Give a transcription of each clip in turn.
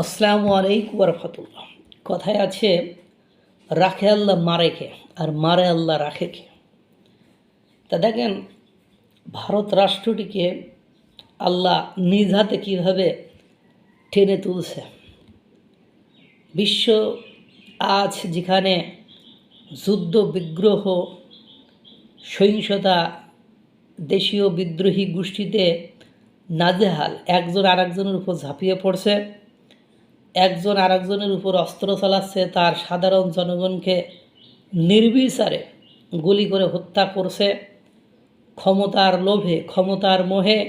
আসসালামু আলাইকুম রহমতুল্লাহ। কথায় আছে, রাখে আল্লাহ মারে কে, আর মারে আল্লাহ রাখে কে। তা দেখেন, ভারত রাষ্ট্রটিকে আল্লাহ নিজ হাতে কীভাবে টেনে তুলছে। বিশ্ব আজ যেখানে যুদ্ধ, বিগ্রহ, সহিংসতা, দেশীয় বিদ্রোহী গোষ্ঠীতে নাজেহাল, একজন আরেকজনের উপর ঝাঁপিয়ে পড়ছে, একজন আরেকজনের উপর অস্ত্র চালাচ্ছে, তার সাধারণ জনগণকে নির্বিচারে গুলি করে হত্যা করছে, ক্ষমতার লোভে, ক্ষমতার মোহে,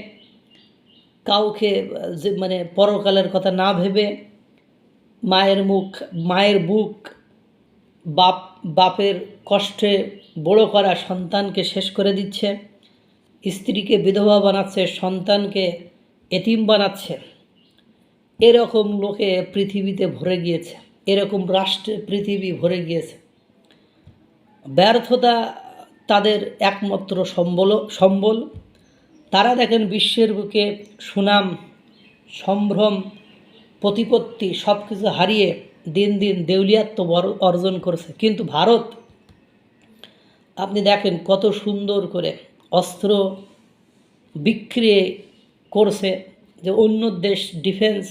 কাউকে যে পরকালের কথা না ভেবে মায়ের বুক বাপের কষ্টে বড় করা সন্তানকে শেষ করে দিচ্ছে, স্ত্রীকে বিধবা বানাচ্ছে, সন্তানকে এতিম বানাচ্ছে। এরকম লোকে পৃথিবীতে ভরে গিয়েছে, এরকম রাষ্ট্রে পৃথিবী ভরে গিয়েছে। ব্যর্থতা তাদের একমাত্র সম্বল। তারা দেখেন বিশ্বের বুকে সুনাম, সম্ভ্রম, প্রতিপত্তি সব কিছু হারিয়ে দিন দিন দেউলিয়াত্ব অর্জন করছে। কিন্তু ভারত, আপনি দেখেন কত সুন্দর করে অস্ত্র বিক্রি করছে, যে অন্য দেশ ডিফেন্স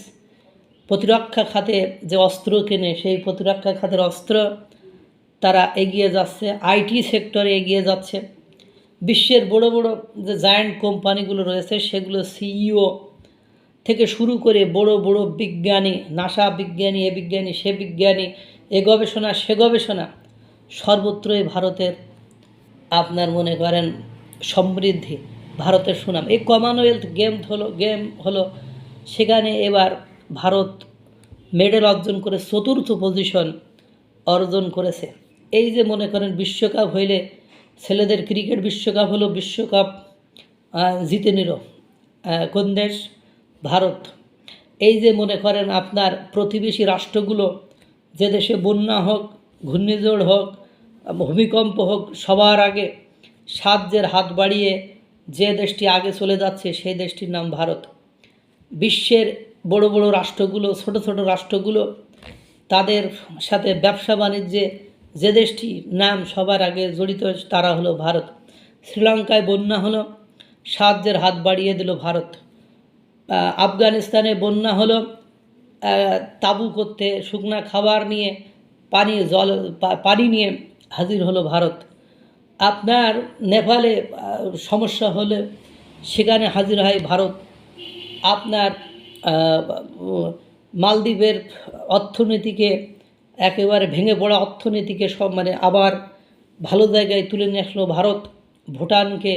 প্রতিরক্ষা খাতে যে অস্ত্র কেনে, সেই প্রতিরক্ষা খাতের অস্ত্র তারা এগিয়ে যাচ্ছে, আইটি সেক্টরে এগিয়ে যাচ্ছে। বিশ্বের বড় বড় যে জায়ান্ট কোম্পানিগুলো রয়েছে, সেগুলো সিইও থেকে শুরু করে বড় বড় বিজ্ঞানী, নাসা বিজ্ঞানী, এ বিজ্ঞানী, সে বিজ্ঞানী, এ গবেষণা, সে গবেষণা, সর্বত্রই ভারতের আপনার মনে করেন সমৃদ্ধি, ভারতের সুনাম। এই কমনওয়েলথ গেম হলো সেখানে এবার ভারত মেডেল অর্জন করে চতুর্থ পজিশন অর্জন করেছে। এই যে মনে করেন বিশ্বকাপ হইলে, ছেলেদের ক্রিকেট বিশ্বকাপ হলো, বিশ্বকাপ জিতে নিল কোন দেশ? ভারত। এই যে মনে করেন আপনার প্রতিবেশী রাষ্ট্রগুলো, যে দেশে বন্যা হোক, ঘূর্ণিঝড় হোক, ভূমিকম্প হোক, সবার আগে সাহায্যের হাত বাড়িয়ে যে দেশটি আগে চলে যাচ্ছে, সেই দেশটির নাম ভারত। বিশ্বের বড় বড় রাষ্ট্রগুলো, ছোট ছোট রাষ্ট্রগুলো, তাদের সাথে ব্যবসা বাণিজ্যে যে দেশটির নাম সবার আগে জড়িত, তারা হলো ভারত। শ্রীলঙ্কায় বন্যা হলো, সাহায্যের হাত বাড়িয়ে দিল ভারত। আফগানিস্তানে বন্যা হলো, তাঁবু করতে, শুকনা খাবার নিয়ে, পানি নিয়ে হাজির হলো ভারত। আপনার নেপালে সমস্যা হলে সেখানে হাজির হয় ভারত। আপনার মালদ্বীপের অর্থনীতিকে, একেবারে ভেঙে পড়া অর্থনীতিকে আবার ভালো জায়গায় তুলে নিয়ে আসলো ভারত। ভুটানকে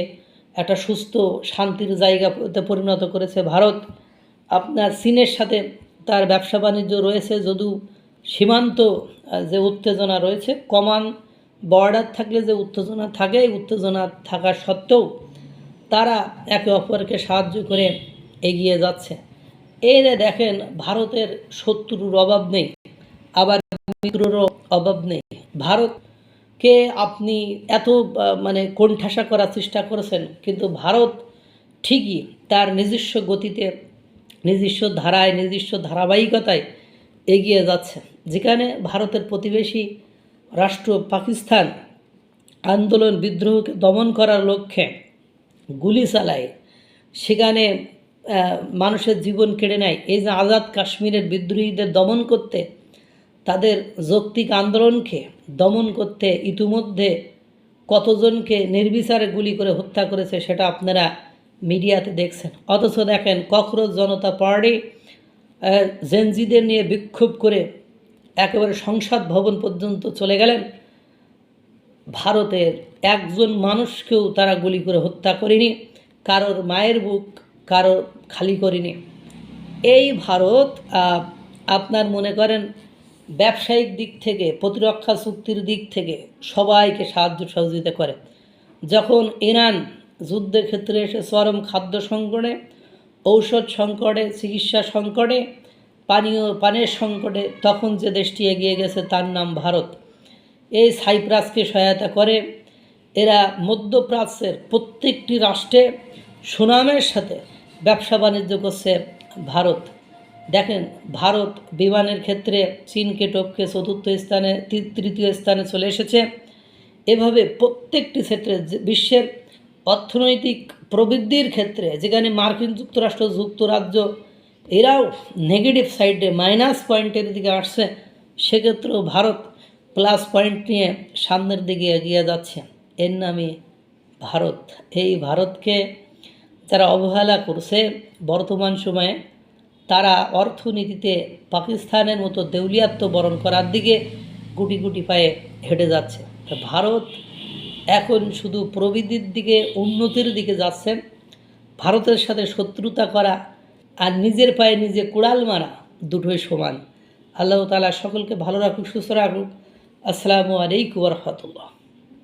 একটা সুস্থ শান্তির জায়গাতে পরিণত করেছে ভারত। আপনার চীনের সাথে তার ব্যবসা বাণিজ্য রয়েছে, যদিও সীমান্ত যে উত্তেজনা রয়েছে, কমান বর্ডার থাকলে যে উত্তেজনা থাকে, এই উত্তেজনা থাকা সত্ত্বেও তারা একে অপরকে সাহায্য করে এগিয়ে যাচ্ছে। এই যে দেখেন, ভারতের শত্রুর অভাব নেই, আবার মিত্ররও অভাব নেই। ভারতকে আপনি এত কোণঠাসা করার চেষ্টা করেছেন, কিন্তু ভারত ঠিকই তার নিজস্ব গতিতে, নিজস্ব ধারায়, নিজস্ব ধারাবাহিকতায় এগিয়ে যাচ্ছে। যেখানে ভারতের প্রতিবেশী রাষ্ট্র পাকিস্তান আন্দোলন, বিদ্রোহকে দমন করার লক্ষ্যে গুলি চালায়, সেখানে মানুষের জীবন কেড়ে নেয়। এই যে আজাদ কাশ্মীরের বিদ্রোহীদের দমন করতে, তাদের যৌক্তিক আন্দোলনকে দমন করতে ইতিমধ্যে কতজনকে নির্বিচারে গুলি করে হত্যা করেছে, সেটা আপনারা মিডিয়াতে দেখছেন। অথচ দেখেন, ককরোচ জনতা পার্টি জেনজিদের নিয়ে বিক্ষোভ করে একেবারে সংসদ ভবন পর্যন্ত চলে গেলেন। ভারতের একজন মানুষকেও তারা গুলি করে হত্যা করেনি, কারোর মায়ের বুক কারোর খালি করেনি। এই ভারত আপনার মনে করেন ব্যবসায়িক দিক থেকে, প্রতিরক্ষা চুক্তির দিক থেকে সবাইকে সাহায্য সহযোগিতা করে। যখন ইরান যুদ্ধের ক্ষেত্রে এসে চরম খাদ্য সংকটে, ঔষধ সংকটে, চিকিৎসা সংকটে, পানীয় সংকটে, তখন যে দেশটি এগিয়ে গেছে তার নাম ভারত। এই সাইপ্রাসকে সহায়তা করে। এরা মধ্যপ্রাচ্যের প্রত্যেকটি রাষ্ট্রে সুনামের সাথে ব্যবসা বাণিজ্য করছে ভারত। দেখেন ভারত বিমানের ক্ষেত্রে চীনকে টপকে চতুর্থ স্থানে তৃতীয় স্থানে চলে এসেছে। এভাবে প্রত্যেকটি ক্ষেত্রে বিশ্বের অর্থনৈতিক প্রবৃদ্ধির ক্ষেত্রে যেখানে মার্কিন যুক্তরাষ্ট্র যুক্তরাজ্য এরাও নেগেটিভ সাইডে মাইনাস পয়েন্টের দিকে আসছে, সেক্ষেত্রেও ভারত প্লাস পয়েন্ট নিয়ে সামনের দিকে এগিয়ে যাচ্ছে। এর নামই ভারত। এই ভারতকে যারা অবহেলা করছে বর্তমান সময়ে, তারা অর্থনীতিতে পাকিস্তানের মতো দেউলিয়াত্ব বরণ করার দিকে গুটি গুটি পায়ে হেঁটে যাচ্ছে। তা ভারত এখন শুধু প্রবৃদ্ধির দিকে, উন্নতির দিকে যাচ্ছে। ভারতের সাথে শত্রুতা করা আর নিজের পায়ে নিজে কুড়াল মারা দুটোই সমান। আল্লাহ তাআলা সকলকে ভালো রাখুক, সুস্থ রাখুক। আসসালামু আলাইকুম ওয়া রাহমাতুল্লাহ।